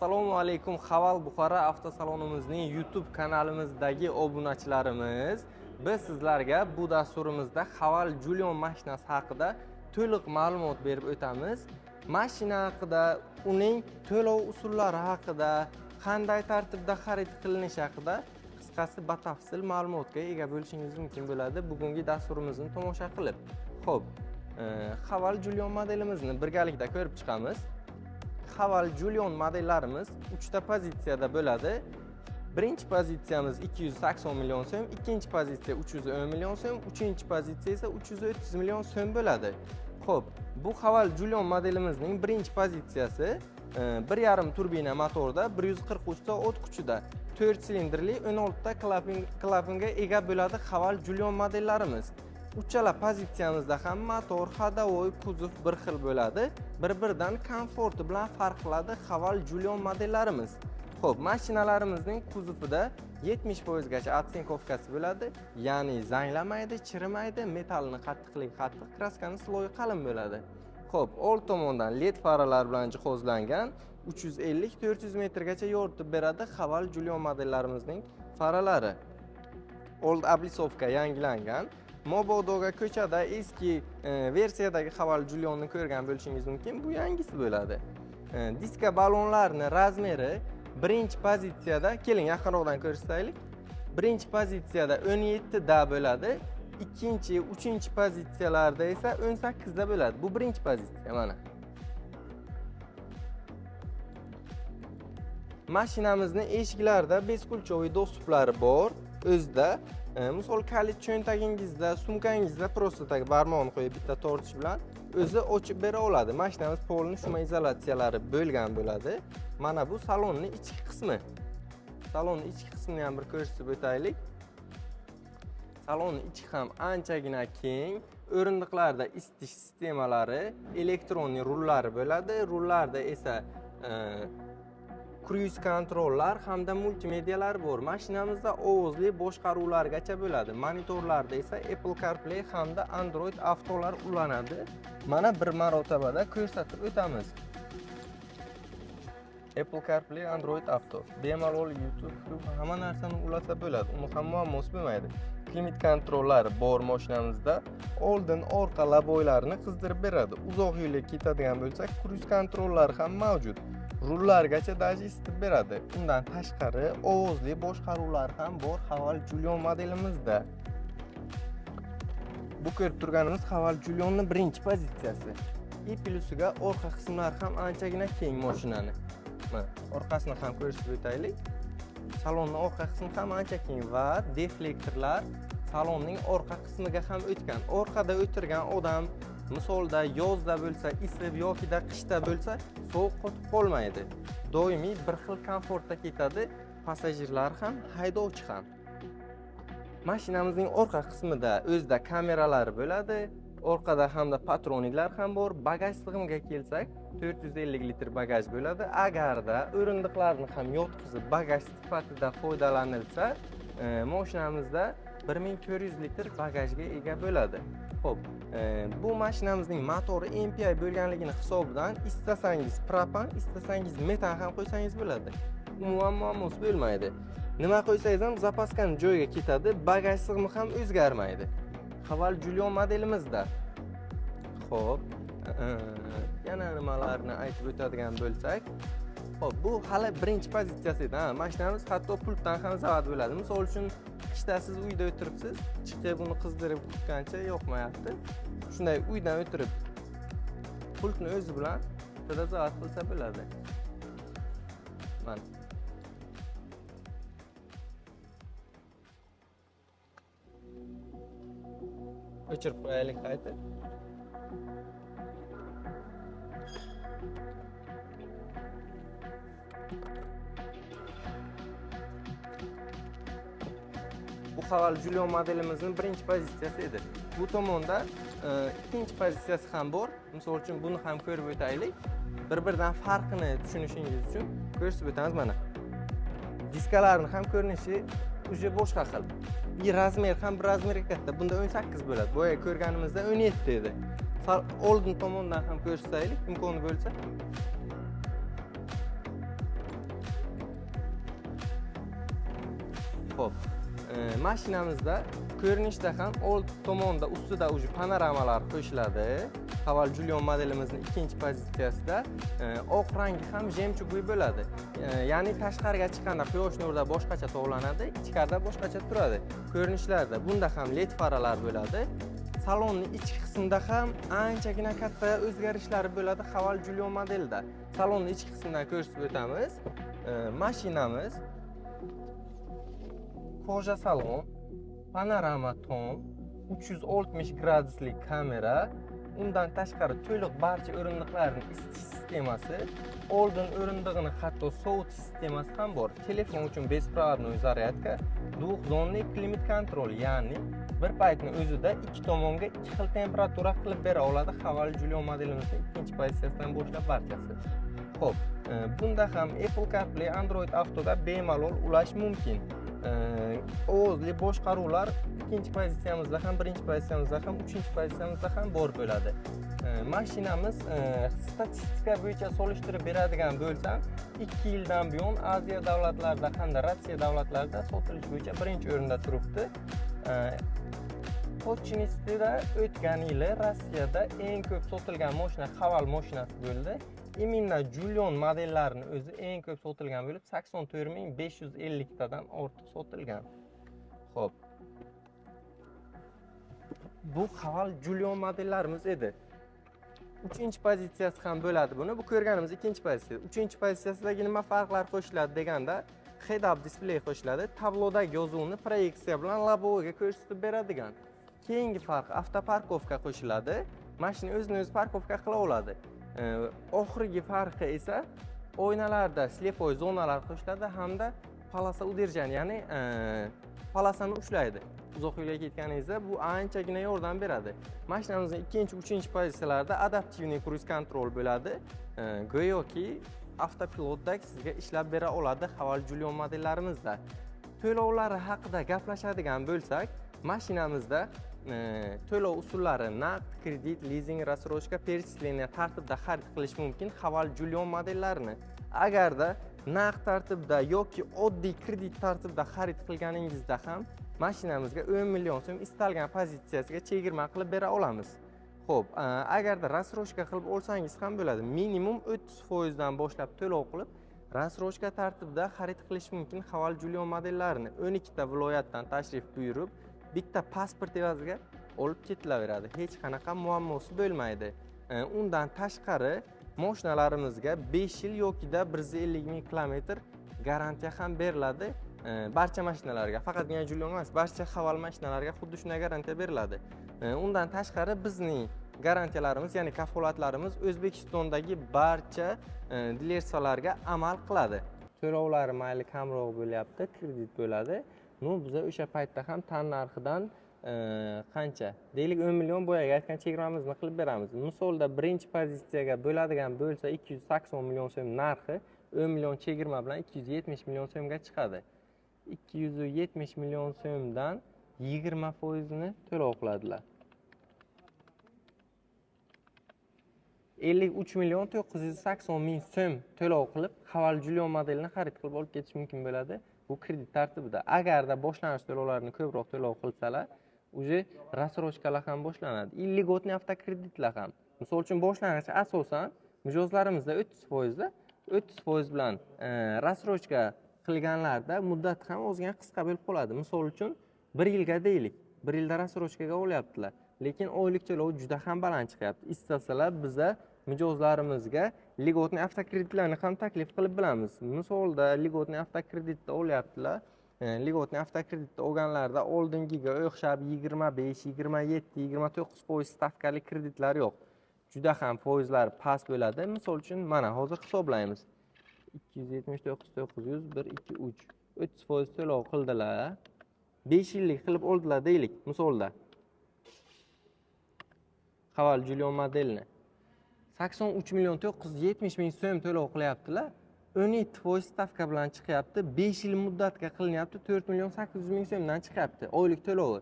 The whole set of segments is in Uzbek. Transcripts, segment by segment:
Assalomu alaykum Haval Buxoro avtosalonimizning YouTube kanalimizdagi obunachilarimiz. Biz sizlarga bu dasturimizda Haval Julion mashinasi haqida to'liq ma'lumot berib o'tamiz. Mashina haqida, uning to'lov usullari haqida, qanday tartibda xarid qilinishi haqida qisqasi batafsil ma'lumotga ega bo'lishingiz mumkin bo'ladi bugungi dasturimizni tomosha qilib. Xo'p, Haval Julion modelimizni birgalikda ko'rib chiqamiz. Haval Julion modellarimiz 3 ta pozitsiyada bo'ladi. Birinchi pozitsiyamiz 280 million so'm, ikkinchi pozitsiya 310 million so'm, uchinchi pozitsiya esa 330 million so'm bo'ladi. Xo'p, bu Haval Julion modelimizning birinchi pozitsiyasi 1.5 turbina motorda 143 ta o't kuchida 4 silindrli 16 ta klapanga ega bo'ladi Haval Julion modellarimiz. Uchala pozitsiyamizda ham motor, hadovoy, kuzov bir xil bo'ladi. Bir-biridan komforti bilan farq qiladi Haval Julion modellarimiz. Xo'p, mashinalarimizning kuzovida 70% gacha otsinkovkasi bo'ladi, ya'ni zanglamaydi, chirimaydi, metalni qattiqligi qattiq, kraskani sloyi qalin bo'ladi. Xo'p, old tomondan LED faralar bilan jihozlangan 350-400 metrgacha yoritib beradi Haval Julion modellarimizning faralari. Old oblisovka yangilangan. Mobodoga ko'chada eski versiyadagi Haval Julionni ko'rgan bo'lishingiz mumkin. Bu yangisi bo'ladi. Diska balonlarning razmeri birinchi pozitsiyada, keling yaqinroqdan ko'rsataylik. Birinchi pozitsiyada 17 da bo'ladi. Ikkinchi, uchinchi pozitsiyalarda esa 18 da bo'ladi. Bu birinchi pozitsiya mana. Mashinamizning eshiklarida beskulchoviy dostuplari bor. O'zida misol kalit cho'ntagingizda, sumkangizda prosta tag barmoqni qo'yib bitta tortish bilan o'zi ochib bera oladi. Mashinamiz polni shuma izolyatsiyalari bo'lgan bo'ladi. Mana bu salonning ichki qismi. Salonning ichki qismini ham bir ko'rsatib o'taylik. Salonning ichi ham anchagina keng. O'rindiqlarda isitish sistemalari, elektronli rullari bo'ladi. Rullarda esa cruise kontrollar hamda multimedialar bor. Mashinamizda ovozli boshqaruvlargacha bo'ladi. Monitorlarda esa Apple CarPlay hamda Android Autolar ulanadi. Mana bir marotabada ko'rsatib o'tamiz. Apple CarPlay, Android Auto. Bemalol YouTube hamma narsani ulasa bo'ladi. Uni ham muammosi bo'lmaydi. Klimat kontrollari bor mashinamizda. Oldin orqa laboylarni qizdirib beradi. Uzoq yo'lga ketadigan bo'lsak, cruise kontrollari ham mavjud. Rullargacha daji isitib beradi. Undan tashqari ovozli boshqaruvlar ham bor Haval Julion modelimizda. Bu ko'rib turganimiz Haval Julionning birinchi pozitsiyasi. Plusiga orqa qismlari ham anchagina keng mashinani. Mana orqasini ham ko'rsatib o'taylik. Salonning orqa qismi ham ancha keng va deflektorlar salonning orqa qismiga ham o'tgan. Orqada o'tirgan odam misolda yozda bo'lsa, isib yoki qishda bo'lsa, sovuq qotib qolmaydi. Doimiy bir xil komfortda ketadi, passajirlar ham, haydovchi ham. Mashinamizning orqa qismida o'zida kameralari bo'ladi, orqada hamda patroniklar ham bor. Bagaj sig'imiga kelsak, 450 litr bagaj bo'ladi. Agarda o'rindiqlarni ham yotqizib bagaj sifatida foydalanilsa, mashinamizda 1400 litr bagajga ega bo'ladi. Xo'p, bu mashinamizning motori MPI bo'lganligini hisobidan istasangiz propan, istasangiz metan ham qo'ysangiz bo'ladi. Umuman muammosi bo'lmaydi. Nima qo'ysangiz ham zapaskani joyiga ketadi, bagaj sig'imi ham o'zgarmaydi. Haval Julion modelimizda. Xo'p, yana nimalarni aytib o'tadigan bo'lsak, xo'p, bu hali birinchi pozitsiyasi edi. Mashinamiz hatto pultdan ham zavod bo'ladi. Misol uchun qishda siz uyda o'tiribsiz, chiqib buni qizdirib kutgancha yoqmayapti. Shunday uydan o'tirib pultni o'zi bilan bitta zavod qilsa bo'ladi. Mana o'chirib qo'yaylik qayta. Bu Haval Julion modelimizning birinchi pozitsiyasi edi. Bu tomonda ikkinchi pozitsiyasi ham bor. Misol uchun buni ham ko'rib o'taylik. Bir-biridan farqini tushunishingiz uchun ko'rsatib o'tamiz mana. Diskalarning ham ko'rinishi uje boshqa xil. Bir razmer ham bir razmerga katta. Bunda 18 bo'ladi. Boya ko'rganimizda 17 edi. Oldin tomondan ham ko'rsataylik, imkoni bo'lsa. Xo'p, mashinamizda ko'rinishda ham old tomonda ustida uji panoramalar qo'shiladi. Haval Julion modelimizning ikkinchi pozitsiyasida oq rangi ham jemchugli bo'ladi. Ya'ni tashqariga chiqqanda quyosh nurida boshqacha tovlanadi, ichkarida boshqacha turadi. Ko'rinishlarda bunda ham LED faralar bo'ladi. Salonning ichki qismida ham anchagina katta o'zgarishlar bo'ladi Haval Julion modelida. Salonning ichki qismidan ko'rsatib o'tamiz. Mashinamiz koja salon, panorama tom, 360 graduslik kamera, undan tashqari to'liq barcha o'rindiqlarning isitish sistemasi, oldin o'rindig'ini hatto sovutish sistemasi ham bor. Telefon uchun besprovодной zaryadka, duxzonli klimat kontrol, ya'ni bir paytning o'zida ikki tomonga ikki xil temperatura qilib bera oladi Haval Julion modelimizning ikkinchi pozitsiyasidan boshlab barchasi. Xo'p, bunda ham Apple CarPlay, Android Autoga bemalol ulash mumkin. Ovozli boshqaruvlar ikkinchi pozitsiyamizda ham, birinchi pozitsiyamizda ham, uchinchi pozitsiyamizda ham bor bo'ladi. Mashinamiz statistika bo'yicha solishtirib beradigan bo'lsam, 2 yildan buyon Aziya davlatlarida hamda Rossiya davlatlarida sotilish bo'yicha birinchi o'rinda turibdi. To'rtchinisida o'tgan yili Rossiyada eng ko'p sotilgan mashina Haval mashinasi bo'ldi. Imенно Julion modellarini o'zi eng ko'p sotilgan bo'lib 84550 tadan ortiq sotilgan. Xo'p. Bu Haval Julion modellarimiz edi. 3-pozitsiyasi ham bo'ladi buni. Bu ko'rganimiz 2-pozitsiya. 3-pozitsiyasidagi nima farqlar qo'shiladi deganda, head-up display qo'shiladi. Tablodagi yozuvni proyeksiya bilan loboga ko'rsatib beradigan. Keyingi farq avtoparkovka qo'shiladi. Mashina o'zini o'zi parkovka qila oladi. Oxirgi farqi esa oynalarda slepoy zonalar qo'shiladi hamda polasa udержания, ya'ni polasani ushlaydi. Uzoq yo'lga ketganingizda bu anchagina yordam beradi. Mashinamizning 2-3 pozitsiyalarida adaptivniy cruise control bo'ladi. Go'yoki avtopilotdek sizga ishlab bera oladi Haval Julion modellarimizda. To'lovlari haqida gaplashadigan bo'lsak, mashinamizda to'lov usullari naqd, kredit, lizing, рассрочка, перечисление tartibda xarid qilish mumkin Haval Julion modellarini. Agarda naqd tartibda yoki oddiy kredit tartibda xarid qilganingizda ham mashinamizga 10 million so'm istalgan pozitsiyasiga chegirma qilib bera olamiz. Xo'p, agarda рассрочка qilib olsangiz ham bo'ladi. Minimum 30% dan boshlab to'lov qilib, рассрочка tartibda xarid qilish mumkin Haval Julion modellarini. 12 ta viloyatdan tashrif buyurib, bitta pasport evaziga olib ketilaveradi. Hech qanaqa muammosi bo'lmaydi. Undan tashqari mashinalarimizga 5 yil yokida 150 ming kilometr garantiya ham beriladi. Barcha mashinalarga, faqatgina Julion emas, barcha Haval mashinalarga xuddi shunday garantiya beriladi. Undan tashqari bizning garantiyalarimiz, ya'ni kafolatlarimiz O'zbekistondagi barcha dilersiyalarga amal qiladi. To'lovlari mayli kamroq bo'lyapti, kredit bo'ladi. Biz o'sha paytda ham tan narxidan qancha? Deylik 10 million boyaga aytgan chegirmamizni qilib beramiz. Misolda birinchi pozitsiyaga bo'ladigan bo'lsa 280 million so'm narxi 10 million chegirma bilan 270 million so'mga chiqadi. 270 million so'mdan 20% ni to'lov qiladilar. 53 million 980 ming so'm to'lov qilib Haval Julion modelini xarid qilib olib ketish mumkin bo'ladi. Bu kredit tartibida. Agarda boshlanish to'lovlarini ko'proq to'lov qilsalar, уже рассрочкаlar ham boshlanadi. Illigodniy avtokreditlar ham. Misol uchun boshlang'ich asosan mijozlarimizda 30% da 30% bilan рассрочка qilganlarda muddat ham ozgina qisqa bo'lib qoladi. Misol uchun 1 yilga deylik. 1 yilda рассрочкаga olyaptilar. Lekin oylik to'lov juda ham baland chiqyapti. Istasalar biza mijozlarimizga ligodniy avtokreditlarni ham taklif qilib bilamiz. Misolda ligodniy avtokreditda olyaptilar. Ligodniy avtokreditda olganlarda oldingiga o'xshab 25, 27, 29% stavkali kreditlar yo'q. Juda ham foizlar past bo'ladi. Misol uchun mana hozir hisoblaymiz. 279 900 1 2 3 30% to'lov qildilar. 5 yillik qilib oldilar deylik, misolda. Haval Julion modelini 83 million 970 ming so'm to'lov qilyaptilar. 17% stavka bilan chiqyapti. 5 yil muddatga qilinyapti. 4 million 800 ming so'mdan chiqyapti oylik to'lovi.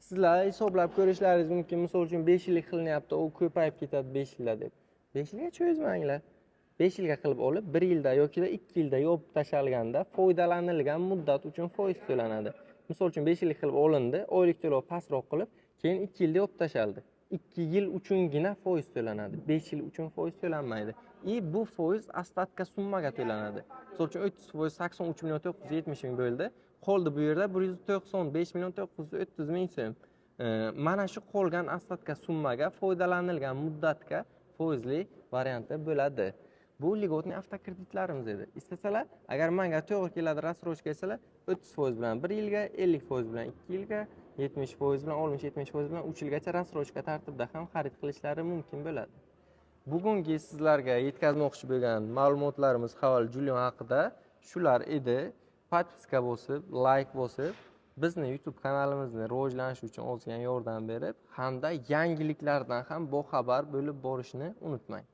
Sizlar hisoblab ko'rishlaringiz mumkin. Misol uchun 5 yillik qilinyapti, u ko'payib ketadi 5 yilda deb. 5 yilga cho'zmanglar. 5 yilga qilib olib 1 yilda yoki 2 yilda yopib tashalganda foydalanilgan muddat uchun foiz to'lanadi. Misol uchun 5 yillik qilib olindi, oylik to'lov pastroq qilib, keyin 2 yilda yopib tashaldi. 2 yil uchungina foiz to'lanadi. 5 yil uchun foiz to'lanmaydi. Bu foiz ostatka summaga to'lanadi. Misol uchun 30% 83 million 970 ming bo'ldi. Qoldi bu yerda 195 million 930 ming so'm. Mana shu qolgan ostatka summaga foydalanilgan muddatga foizli varianti bo'ladi. Bu ligodniy avtokreditlarimiz edi. Istasalar, agar menga to'g'ri keladi rassrochka desalar, 30% bilan 1 yilga, 50% bilan 2 yilga, 70% bilan 60-70% bilan 3 yilgacha rassrochka tartibida ham xarid qilishlari mumkin bo'ladi. Bugungi sizlarga yetkazmoqchi bo'lgan ma'lumotlarimiz Haval Julion haqida shular edi. Podpiska bosib, like bosib, bizni YouTube kanalimizni rivojlanishi uchun ozgina yordam berib, hamda yangiliklardan ham boxabar bo'lib borishni unutmang.